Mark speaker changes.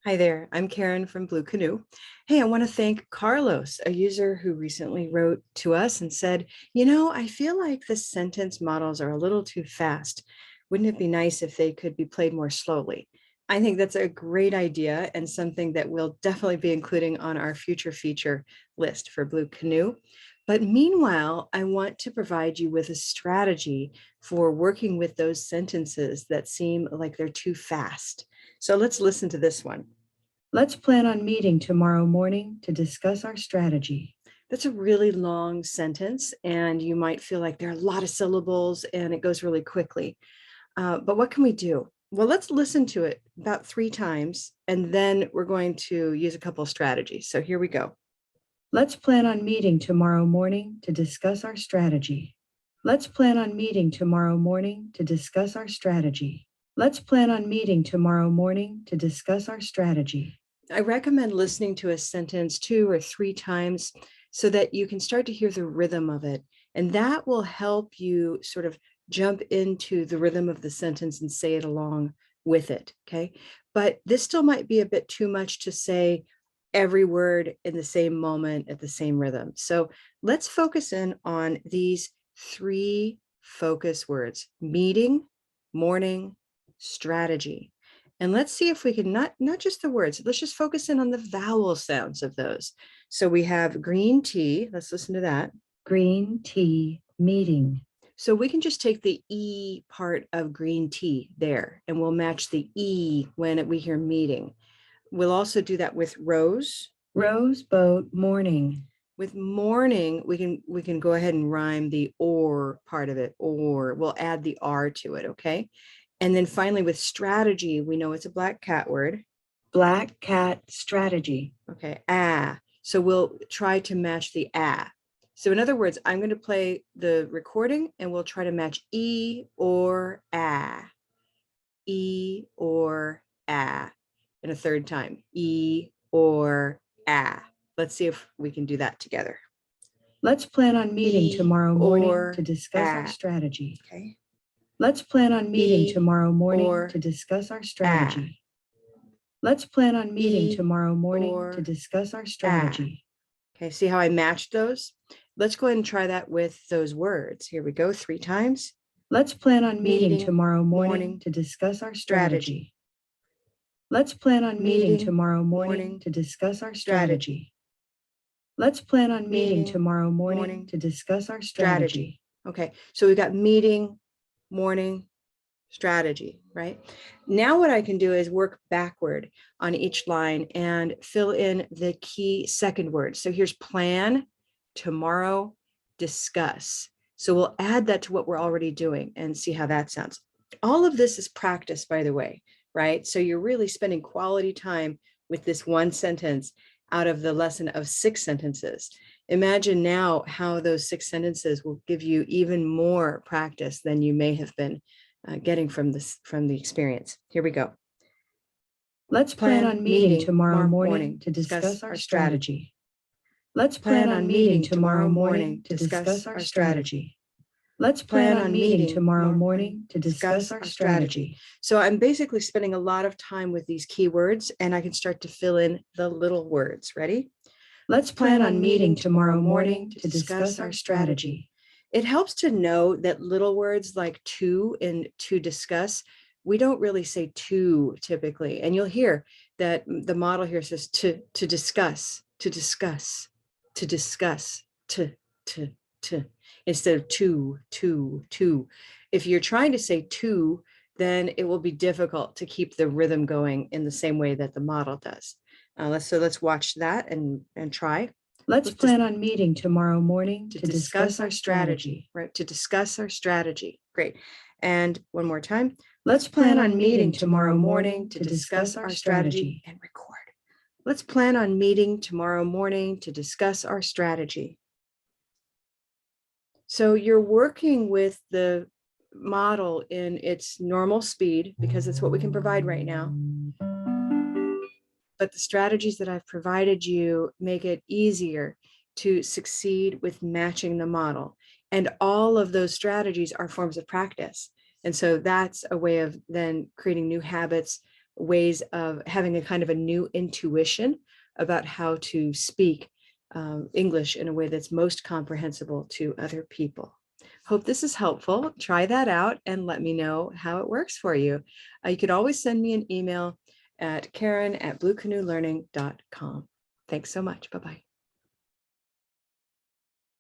Speaker 1: Hi there, I'm Karen from Blue Canoe. Hey, I want to thank Carlos, a user who recently wrote to us and said, I feel like the sentence models are a little too fast. Wouldn't it be nice if they could be played more slowly? I think that's a great idea and something that we'll definitely be including on our future feature list for Blue Canoe. But meanwhile, I want to provide you with a strategy for working with those sentences that seem like they're too fast. So let's listen to this one.
Speaker 2: Let's plan on meeting tomorrow morning to discuss our strategy.
Speaker 1: That's a really long sentence, and you might feel like there are a lot of syllables and it goes really quickly. But what can we do? Well, let's listen to it about 3 times, and then we're going to use a couple of strategies. So here we go.
Speaker 2: Let's plan on meeting tomorrow morning to discuss our strategy. Let's plan on meeting tomorrow morning to discuss our strategy. Let's plan on meeting tomorrow morning to discuss our strategy.
Speaker 1: I recommend listening to a sentence 2 or 3 times so that you can start to hear the rhythm of it. And that will help you sort of jump into the rhythm of the sentence and say it along with it. Okay. But this still might be a bit too much to say every word in the same moment at the same rhythm. So let's focus in on these 3 focus words: meeting, morning, strategy. And let's see if we can not just the words, let's just focus in on the vowel sounds of those. So we have green tea. Let's listen to that.
Speaker 2: Green tea meeting.
Speaker 1: So we can just take the E part of green tea there, and we'll match the E when we hear meeting. We'll also do that with rose.
Speaker 2: Rose boat morning.
Speaker 1: With morning, we can go ahead and rhyme the or part of it, or we'll add the R to it, okay? And then finally with strategy, we know it's a black cat word.
Speaker 2: Black cat strategy.
Speaker 1: Okay, so we'll try to match the ah. So in other words, I'm going to play the recording and we'll try to match E or ah. E or ah. And a third time, E or ah. Let's see if we can do that together.
Speaker 2: Let's plan on meeting tomorrow morning to discuss our strategy.
Speaker 1: Okay.
Speaker 2: Let's plan on meeting tomorrow morning to discuss our strategy. Let's plan on meeting tomorrow morning to discuss our strategy.
Speaker 1: Okay, see how I matched those? Let's go ahead and try that with those words. Here we go, 3 times.
Speaker 2: Let's plan on meeting tomorrow morning to discuss our strategy. Let's plan on meeting tomorrow morning to discuss our strategy. Let's plan on meeting tomorrow morning to discuss our strategy.
Speaker 1: Okay, so we've got meeting, morning, strategy, right? Now what I can do is work backward on each line and fill in the key second word. So here's plan, tomorrow, discuss. So we'll add that to what we're already doing and see how that sounds. All of this is practice, by the way, right? So you're really spending quality time with this one sentence out of the lesson of 6 sentences. Imagine now how those 6 sentences will give you even more practice than you may have been getting from the experience. Here we go.
Speaker 2: Let's plan on meeting tomorrow morning to discuss our strategy. Let's plan on meeting tomorrow morning to discuss our strategy. Let's plan on meeting tomorrow morning to discuss our strategy.
Speaker 1: So I'm basically spending a lot of time with these keywords, and I can start to fill in the little words. Ready?
Speaker 2: Let's plan on meeting tomorrow morning to discuss our strategy.
Speaker 1: It helps to know that little words like to and to discuss, we don't really say to typically. And you'll hear that the model here says to discuss, to discuss, to discuss, to, instead of to. If you're trying to say to, then it will be difficult to keep the rhythm going in the same way that the model does. Let's watch that and try.
Speaker 2: Let's plan on meeting tomorrow morning to discuss our strategy.
Speaker 1: Right, to discuss our strategy. Great. And one more time.
Speaker 2: Let's plan on meeting tomorrow morning to discuss our strategy.
Speaker 1: And record. Let's plan on meeting tomorrow morning to discuss our strategy. So you're working with the model in its normal speed because it's what we can provide right now. But the strategies that I've provided you make it easier to succeed with matching the model. And all of those strategies are forms of practice. And so that's a way of then creating new habits ways of having a kind of a new intuition about how to speak English in a way that's most comprehensible to other people. Hope this is helpful. Try that out and let me know how it works for you. You could always send me an email at Karen@bluecanoelearning.com. Thanks so much. Bye-bye.